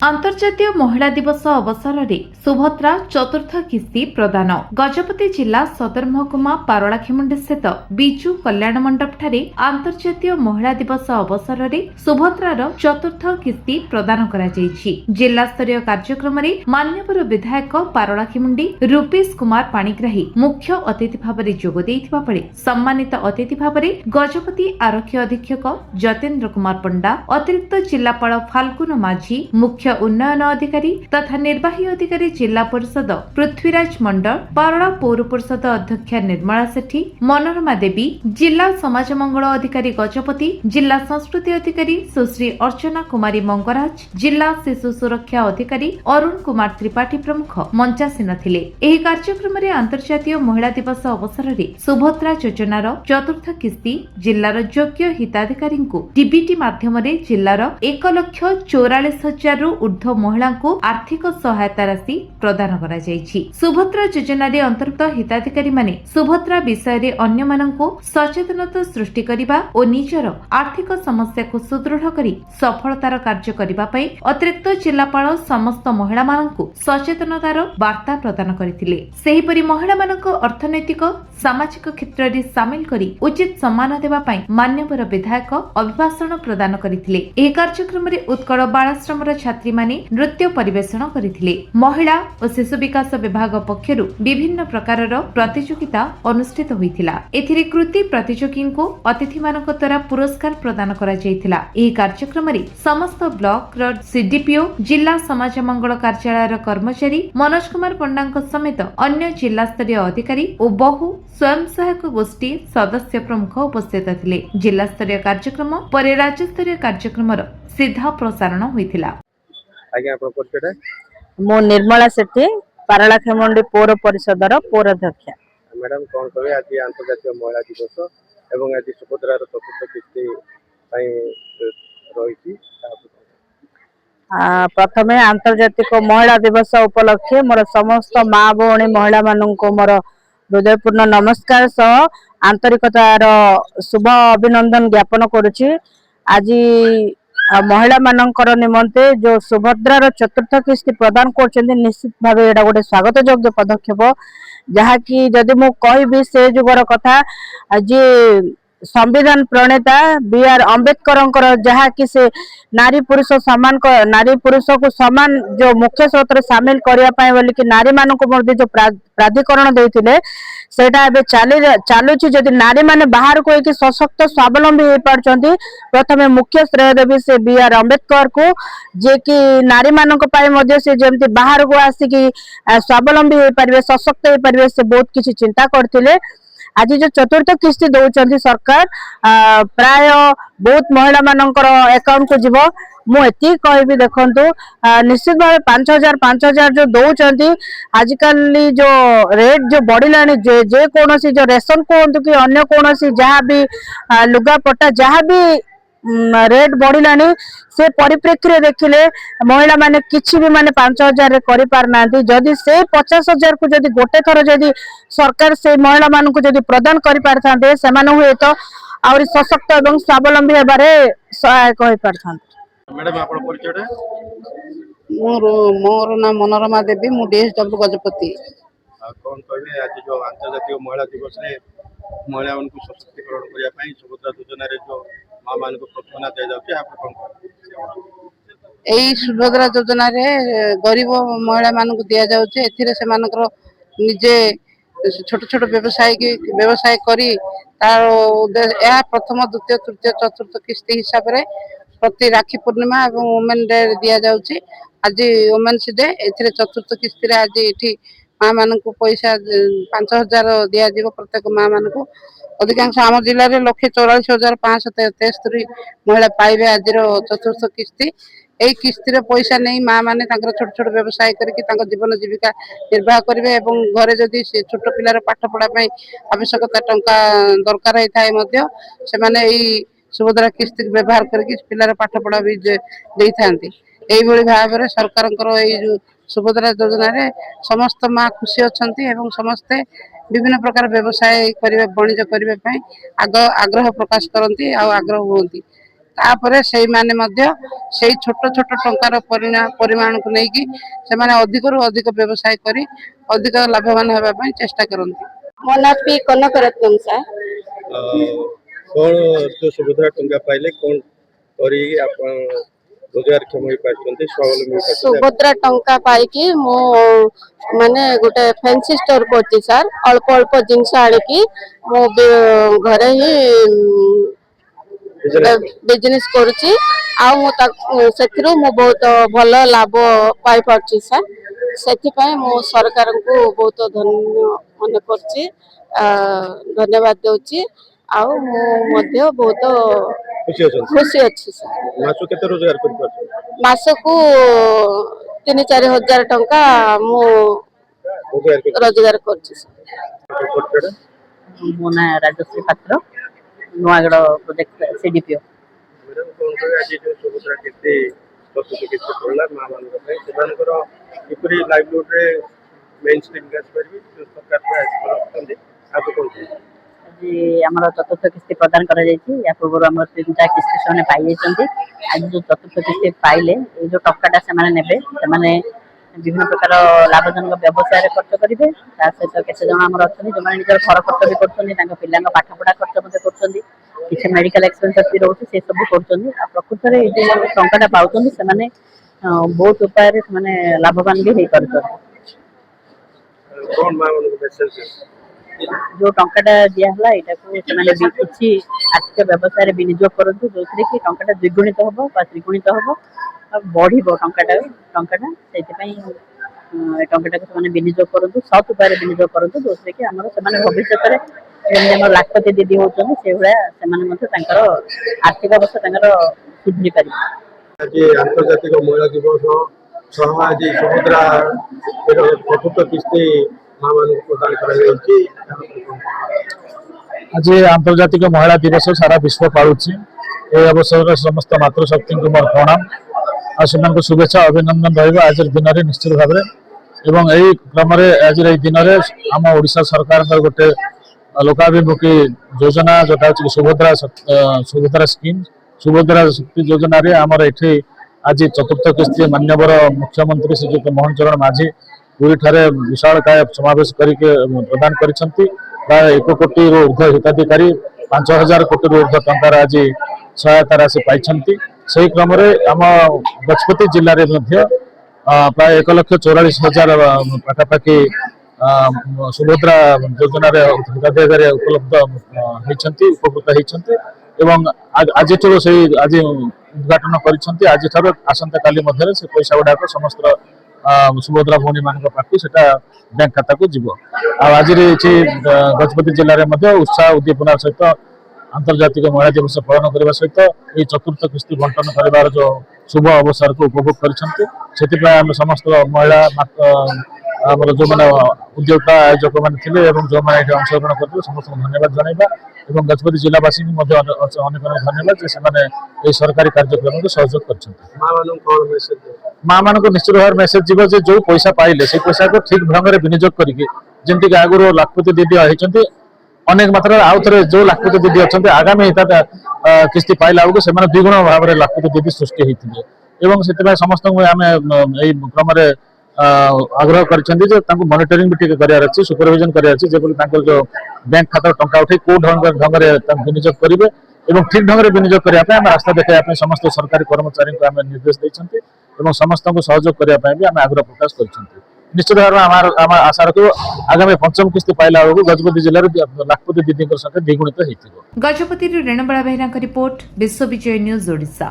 अंतर्जातीय महिला दिवस अवसर में सुभद्रा चतुर्थ किस्ती प्रदान गजपति जिला सदर महकुमा पारलाखेमुंडी स्थित बिजु कल्याण मंडप ठारे अंतर्जातीय महिला दिवस अवसर में सुभद्रार चतुर्थ किस्ती प्रदान करा जायछि। जिला स्तरीय कार्यक्रम में मान्यवर विधायक पारलाखेमुंडी रूपेश कुमार पाणिग्राही मुख्य अतिथि भाव में जोग देइथिबा बेले सम्मानित अतिथि भाव में गजपति आरक्षी अधीक्षक जतेन्द्र कुमार पंडा, अतिरिक्त जिलापाल फाल्गुन माझी, मुख्य उन्नयन अधिकारी तथा निर्वाही अधिकारी जिला परिषद पृथ्वीराज मंडल, पारला पौर परिषद अध्यक्षा निर्मला सेठी, मनोरमा देवी, जिला समाज मंगल अधिकारी गजपति, जिला संस्कृति अधिकारी सुश्री अर्चना कुमारी मंगराज, जिला शिशु सुरक्षा अधिकारी अरुण कुमार त्रिपाठी प्रमुख मंचासीन थिले। एही कार्यक्रम रे अंतर्जातीय महिला दिवस अवसर में सुभद्रा योजनार चतुर्थ किस्ती जिलार योग्य हिताधिकारी डीबीटी माध्यम जिलार 1,44,000 ऊर्ध्व महिला को आर्थिक सहायता राशि प्रदान करा जायछि। सुभद्रा योजना रे अंतर्गत हिताधिकारी माने सुभद्रा विषय रे अन्य माननको सचेतनता सृष्टि करिबा और निजर आर्थिक समस्या को सुदृढ़ करी सफलतार कार्य करिबा पई अतिरिक्त जिलापाल समस्त महिला माननको सचेतनतार वार्ता प्रदान करथिले। सेहिपरि महिला माननको अर्थनैतिक सामाजिक क्षेत्र रे शामिल करी उचित सम्मान देबा पई मान्यवर विधायक अभिभाषण प्रदान करथिले। एही कार्यक्रम रे उत्कल बालाश्रमर छात्री माने नृत्य परिवेषण करथिले। महिला और शिशु विकास विभाग पक्षरु विभिन्न प्रकारर प्रतियोगिता अनुष्ठित होइथिला। एथिरे कृति प्रतियोगी को अतिथि मानक द्वारा पुरस्कार प्रदान करा जायथिला। एही कार्यक्रम रे समस्त ब्लॉक र सीडीपीओ, जिला समाज मंगल कार्यालय कर्मचारी मनोज कुमार पंडा समेत अन्य जिला स्तरीय अधिकारी और बहु स्वयं सहायक गोष्ठी सदस्य प्रमुख उपस्थित थिले। जिला स्तरीय कार्यक्रम पर राज्य स्तरीय कार्यक्रम सीधा प्रसारण होइथिला। आज्ञा आपण परिचय मो निर्मला सेठी पारलाखेमुंडी पौर परिषदर पौर अध्यक्ष। मैडम कोन कहबे आज अंतर्राष्ट्रीय महिला दिवस एवं आज सुभद्रार चतुर्थ किस्ती रही। प्रथमे अंतर्जातिक महिला दिवस उपलक्षे मोर समस्त माँ भौणी महिला माननको मोर हृदयपूर्ण नमस्कार सह आंतरिकतार शुभ अभिनंदन ज्ञापन करुछि। आज महिला मानकर निमंते जो सुभद्रार चतुर्थ किस्ती प्रदान कर निश्चित भाव एटा गोटे स्वागत योग्य पदक्षेप, जहाँकि जदि मु कहबी से जुगर कथा जे संविधान प्रणेता बी आर अम्बेडकर जहाँ कि से नारी पुरुष को समान जो मुख्य स्रोत सामिल करने बोली कि नारी मान को जो प्राधिकरण देते सेटा एबे चालुची। जदि नारी माने बाहर को एक सशक्त स्वावलंबी हो पारछंती, प्रथमे मुख्य श्रेय देवी से बी आर अम्बेडकर को, जे कि नारी मानक पाई मध्ये से जेमती बाहर को आसिकी स्वावलंबी हो पारिबे, सशक्त हो पारिबे, से बहुत किछि चिंता करथिले। आज जो चतुर्थ किस्ती दौरान सरकार प्राय बहुत महिला मानकर अकाउंट को जीव। मुझे कहबी देखु निश्चित भाव 5,000 जो दौरान आजिकल जो रेट जो बढ़ला जे कौन जो रेशन कहतु कि अन्य कौन जहाँ भी लुगापटा जहाँ भी रेट बढ़ला से परिप्रेक्षी देखिले महिला माने किछि भी माने 5,000 करि पार नांती। जदि से 50,000 को जदि गोटे थर जदि सरकार से महिला मान को जदि प्रदान करि पारथांते सेमाने हुए तो आउरी सशक्त एवं स्वावलंबी हेबारे सहायक होई पारथांते। मैडम आपण परिचय मोर नाम मनोरमा देवी, मु डीएसडब्ल्यू गजपति। कौन कहबे आज जो अंतर्राष्ट्रीय महिला दिवस रे महिला को सशक्तिकरण करिया पई सुभद्रा योजना रे जो मां मान को प्रोत्साहन दे जाउची आप कोन एई सुभद्रा योजना रे गरीब महिला मान को दिया जाउचे। एथिरे से मानकर निजे छोट छोट व्यवसाय करी तार या प्रथम द्वितीय तृतीय चतुर्थ किस्ती हिसाब रे प्रति राखी पूर्णिमा एवं वुमेन डे दिया जाउची। आज वुमेन्स डे एथिरे चतुर्थ किस्ती रे आज एठी मां मान को पैसा 5,000 दिया जीव प्रत्येक मां मान को। अधिकांश आम जिले में 1,44,573 महिला पाइबे आज चतुर्थ किस्ती। यही किस्ती रे पैसा नहीं माँ मैंने छोट छोट व्यवसाय करके जीवन जीविका निर्वाह करेंगे और घरे जदि छोट पिलार पाठ पढ़ा आवश्यकता टंका दरकार होता है से सुभद्रा किस्ती व्यवहार करके पिलार पाठ पढ़ा भी दे था। यही भाव में सरकार सुभद्रा योजना रे समस्त माँ खुशी अच्छा समस्ते विभिन्न प्रकार व्यवसाय करेंगे वाणिज्य करने आग्रह प्रकाश करती आग्रह हमें तापरे सेई माने मध्य सेई छोट छोट टंकार परिमाण को नेकी सेमाने अधिकरु अधिक व्यवसाय करी अधिक लाभवान हेबा पई चेष्टा करंती। मो ना पी कनकरत्नम सर। कौन जो सुभद्रा टंका पाइले कौन करी आपण रोजगार क्षम होई पाछंती स्वावलंबी होई पाछंती। सुभद्रा टंका पाई कि मो माने गोटे फैंसी स्टोर करती सर। अल्प अल्प जिनस आनी कि मो घरे ही बिजनेस करूची आ मो सेथिरु मो बहुत भल लाभ पाई पारची सर। सेथि पय मो सरकार को बहुत धन्य मन करची धन्यवाद देउची आ मो मध्य बहुत खुशी अछि सर। मासु केते रोजगार कर पाछ मासकू 3-4 हजार टंका मु रोजगार करछि। मो ना राजश्री पात्र नुआगड़ प्रोजेक्ट सीडीपीओ। मैडम कौन कहे आज जो सुभद्रा केते प्रस्तुत केते पड़ला मां मान को सेमानकर किपरि लाइवलीहुड रे मेन स्ट्रीम गैस परबी जो सरकार प्रयास करते आप कौन आज आमर चतुर्थ किस्ती प्रदान करा जायछि। या पूर्व आमर 3-4 किस्ती से पाई जायछन्ती। आज जो चतुर्थ किस्ती पाइले ए जो टक्काटा से माने नेबे से माने विभिन्न प्रकार लाभजनक व्यवसाय रे खर्च करिवे। ता सहित केते जण आमर अछनी जो माने निजर घर खर्च भी करछन्ती तांका पिल्लांका पाठ पढा खर्च मध्ये करछन्ती किछ मेडिकल एक्सपेंसेस भी रहउछि से सब करछन्ती। आ प्रकृत रे ए जो टंकाटा पाउछन्ती से माने बहुत उपाय रे माने लाभवान भी हे करछन्ती। कौन मां मान को मैसेज जो टंकाटा दिया हला एटा को सेमाने भी किछि आर्थिक व्यवसाय रे विनियोग करंतु जोथरे कि टंकाटा द्विगुणित होबो बा त्रिगुणित होबो आ बढ़िबो टंकाटा सेति पई टंकाटा को सेमाने विनियोग करंतु सत उपाय रे विनियोग करंतु जोथरे कि हमर सेमाने भविष्य रे जेन हमर लाखपति दीदी होचन से हुआ सेमाने मते तांकर आर्थिक अवस्था तांकर सुधरी पारि। आज अंतर्जातिक महिला दिवस सह आज सुभद्रा चतुर्थ किस्ती मां मान को प्रदान करा जायछि। आज आंतर्जातिक महिला दिवस सारा विश्व पालुची। ए अवसर समस्त मातृशक्ति को मोर प्रणाम आ सेमान शुभेच्छा अभिनंदन रहिबा आज दिन रे निश्चित भाव एवं एई क्रम रे आज रे दिन रे आम ओडिशा सरकार गोटे लोकाभिमुखी योजना जोटा सुभद्रा स्कीम सुभद्रा शक्ति योजना रे आमर एठी आज चतुर्थ किस्ती मान्यवर मुख्यमंत्री श्रीजुत मोहन चरण माझी पूरी ठारे विशाल काय समावेश करके प्रदान करिसंती। प्राय 1 कोटी रो ऊर्ध्व हिताधिकारी 5000 कोटी रो ऊर्ध्व टंकार आज सहायता राशि पाइछंती। सेही क्रम रे आम गजपति जिल्ला रे मध्य प्राय 1,44,000 पाखापाखि सुभद्रा योजना रे हिताधिकारी उपलब्ध होइछंती उपकृत होइछंती एवं आज उद्घाटन करिछंती। आज ठार आसंता काली मध्य से पैसा गुडा समस्त सुभद्रा भौणी मान पाखु सेटा बैंक खाता को जीव। आज गजपति जिले में उत्साह उद्दीपना सहित आंतर्जातिक महिला दिवस पालन करने सहित ये चतुर्थ किस्ती बंटन कर जो शुभ अवसर को उपभोग कर समस्त महिला जो मैंने उद्योक्ता आयोजक मैंने जो मैंने अंशग्रहण करते समस्त धन्यवाद जनइबा और गजपति जिलावासी अनेक धन्यवाद से सरकारी कार्यक्रम को सहयोग कर माँ मान को निश्चित भाव मेसेज जीव जो पैसा पाइले से पैसा को ठीक ढंग से विनियोग करके जमीक आगुरी लाखपति दीदी होती अनेक मात्रा आउ थे जो लाखपति दीदी अच्छा आगामी किस्ती पाइला बेलू से द्विगुण भाव में लाखपति दीदी सृष्टि होते से समस्त आम क्रम आग्रह कर मॉनिटरिंग भी करार अच्छी सुपरविजन करार जो बैंक खाता टंका उठे कौ ढंग से विनियोग करेंगे और ठीक ढंग से विनियोग करने रास्ता देखा समस्त सरकारी कर्मचारी को आम निर्देश देते समस्त को सहयोग करने भी आम आग्रह प्रकाश कर निश्चित भाव आम आशा रखु आगामी पंचम किस्ती पाइला बेलू गजपति जिले में लाखपति दीदी संख्या द्विगुणित हो। Gajapati Renubala Behera report विश्वविजय news Odisha.